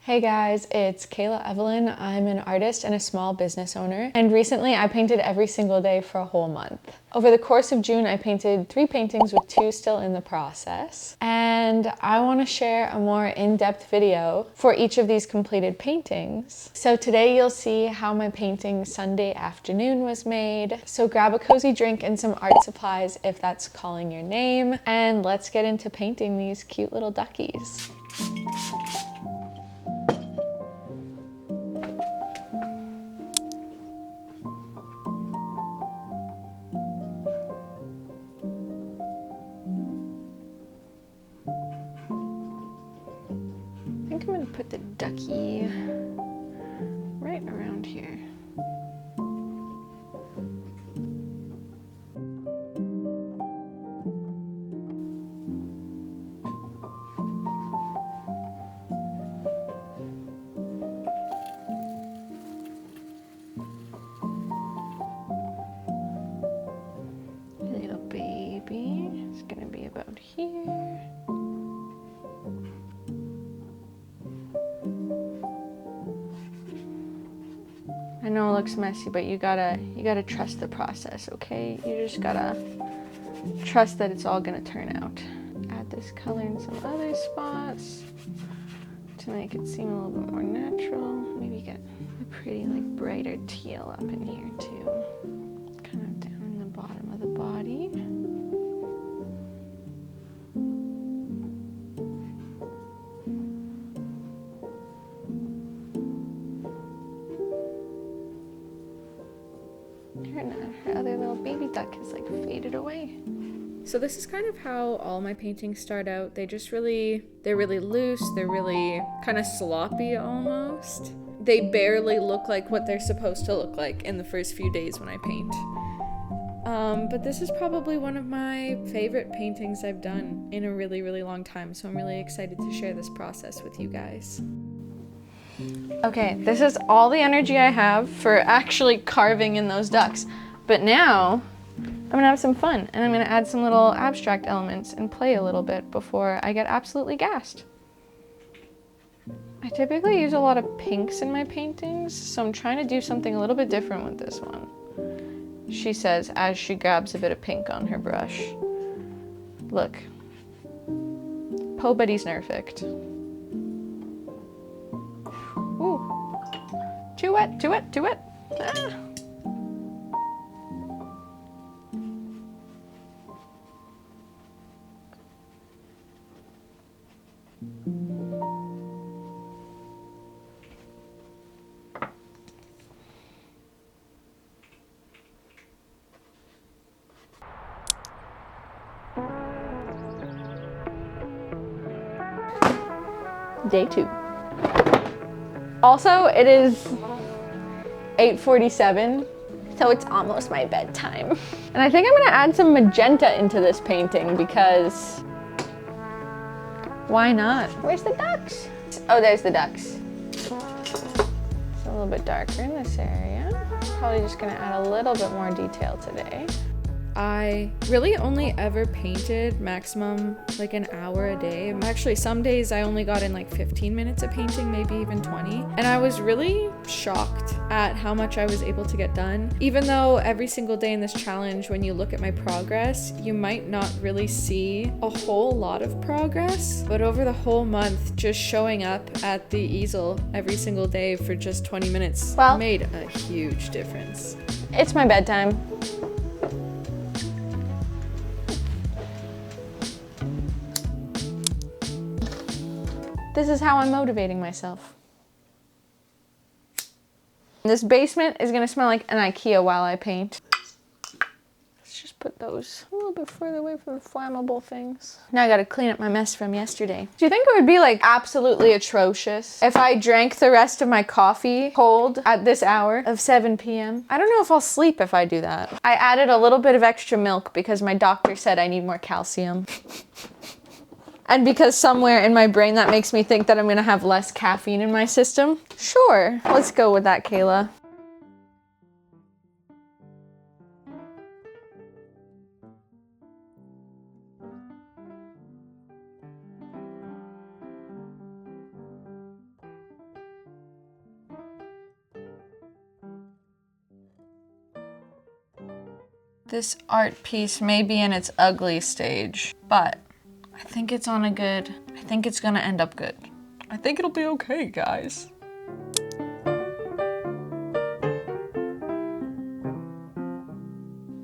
Hey guys, it's Kayla Evelyn. I'm an artist and a small business owner, and recently I painted every single day for a whole month. Over the course of June, I painted 3 paintings with 2 still in the process, and I want to share a more in-depth video for each of these completed paintings. So today you'll see how my painting Sunday afternoon was made. So grab a cozy drink and some art supplies if that's calling your name, and let's get into painting these cute little duckies. I think I'm gonna put the ducky right around here. Little baby is gonna be about here. I know it looks messy, but you gotta trust the process, okay? You just gotta trust that it's all gonna turn out. Add this color in some other spots to make it seem a little bit more natural. Maybe get a pretty brighter teal up in here too. Kind of down in the bottom of the body. Her other little baby duck is faded away. So this is kind of how all my paintings start out. They're really loose. They're really kind of sloppy almost. They barely look like what they're supposed to look like in the first few days when I paint. But this is probably one of my favorite paintings I've done in a really, really long time. So I'm really excited to share this process with you guys. Okay, this is all the energy I have for actually carving in those ducks. But now, I'm gonna have some fun, and I'm gonna add some little abstract elements and play a little bit before I get absolutely gassed. I typically use a lot of pinks in my paintings, so I'm trying to do something a little bit different with this one. She says as she grabs a bit of pink on her brush. Look. Po Buddy's perfect. Ooh. Too wet, too wet, too wet. Ah. Day 2. Also, it is 8:47, so it's almost my bedtime. And I think I'm gonna add some magenta into this painting because why not? Where's the ducks? Oh, there's the ducks. It's a little bit darker in this area. Probably just gonna add a little bit more detail today. I really only ever painted maximum an hour a day. Actually, some days I only got in 15 minutes of painting, maybe even 20. And I was really shocked at how much I was able to get done. Even though every single day in this challenge, when you look at my progress, you might not really see a whole lot of progress. But over the whole month, just showing up at the easel every single day for just 20 minutes made a huge difference. It's my bedtime. This is how I'm motivating myself. This basement is gonna smell like an IKEA while I paint. Let's just put those a little bit further away from the flammable things. Now I gotta clean up my mess from yesterday. Do you think it would be absolutely atrocious if I drank the rest of my coffee cold at this hour of 7 p.m.? I don't know if I'll sleep if I do that. I added a little bit of extra milk because my doctor said I need more calcium. And because somewhere in my brain that makes me think that I'm gonna have less caffeine in my system. Sure, let's go with that, Kayla. This art piece may be in its ugly stage, but I think it's on a good, I think it's gonna end up good. I think it'll be okay, guys.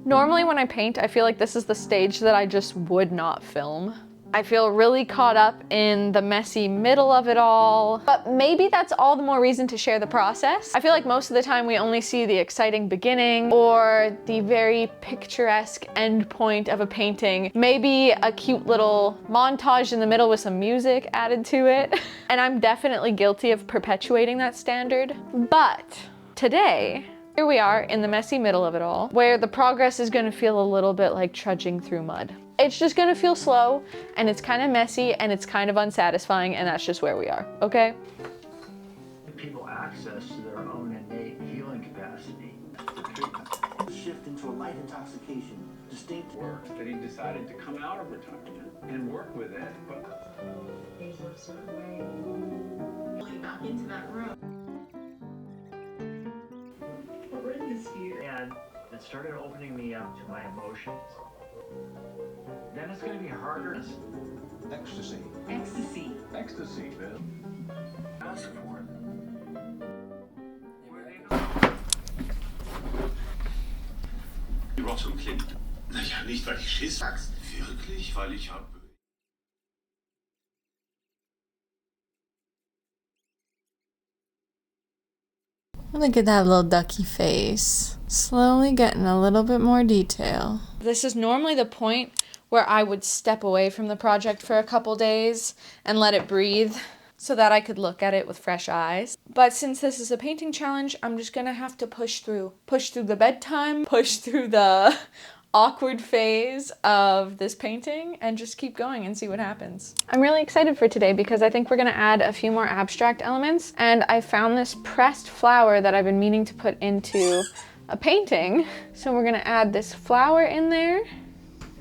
Normally when I paint, I feel like this is the stage that I just would not film. I feel really caught up in the messy middle of it all, but maybe that's all the more reason to share the process. I feel like most of the time we only see the exciting beginning or the very picturesque end point of a painting, maybe a cute little montage in the middle with some music added to it. And I'm definitely guilty of perpetuating that standard. But today, here we are in the messy middle of it all, where the progress is gonna feel a little bit like trudging through mud. It's just gonna feel slow, and it's kind of messy, and it's kind of unsatisfying, and that's just where we are, okay? People access to their own innate healing capacity. Shift into a light intoxication, distinct work. That he decided to come out of retirement and work with it, but there's a certain way going back into that room. We're in this view. And it started opening me up to my emotions. Then it's going to be harder. ecstasy. Ecstasy. Ecstasy, man. Ask for it. Rottung klingt. Naja, nicht weil ich Schiss sagst. Wirklich, weil ich hab. Look at that little ducky face. Slowly getting a little bit more detail. This is normally the point where I would step away from the project for a couple days and let it breathe so that I could look at it with fresh eyes. But since this is a painting challenge, I'm just gonna have to push through the bedtime, push through the awkward phase of this painting and just keep going and see what happens. I'm really excited for today because I think we're gonna add a few more abstract elements, and I found this pressed flower that I've been meaning to put into a painting. So we're gonna add this flower in there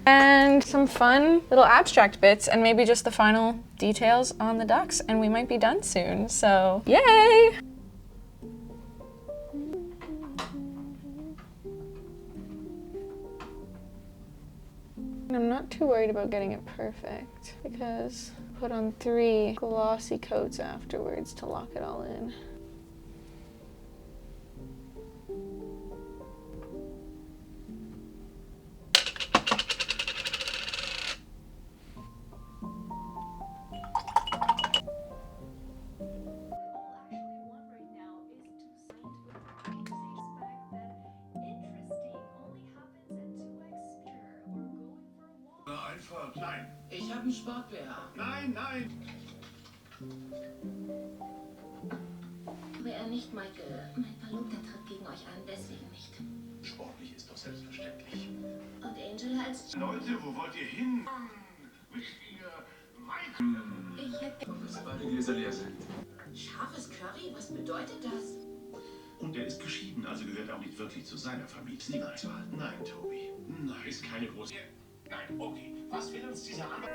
and some fun little abstract bits and maybe just the final details on the ducks, and we might be done soon, so yay! I'm not too worried about getting it perfect because I put on 3 glossy coats afterwards to lock it all in. Nein. Ich habe einen Sport-BH. Nein, nein. Wäre nicht, Michael. Mein Verlobter tritt gegen euch an, deswegen nicht. Sportlich ist doch selbstverständlich. Und Angel als... Leute, wo wollt ihr hin? Richtiger Michael. Ich hätte... Dass beide Gläser leer sind. Scharfes Curry? Was bedeutet das? Und er ist geschieden, also gehört auch nicht wirklich zu seiner Familie. Niemals war. Nein, Tobi. Nein. Ist keine große... Nein, okay. Was will uns dieser andere...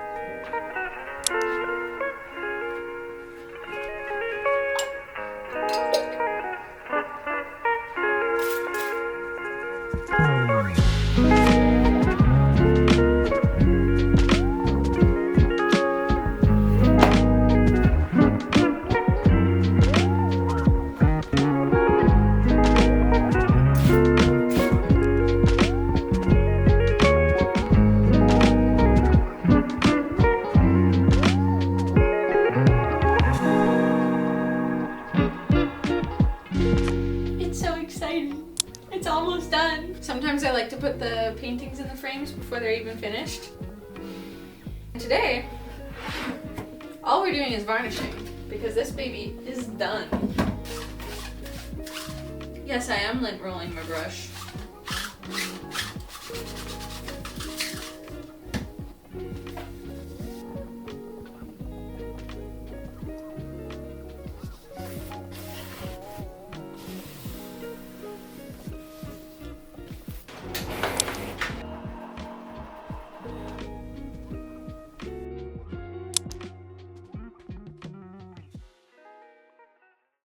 Sometimes I like to put the paintings in the frames before they're even finished. And today, all we're doing is varnishing because this baby is done. Yes, I am lint rolling my brush.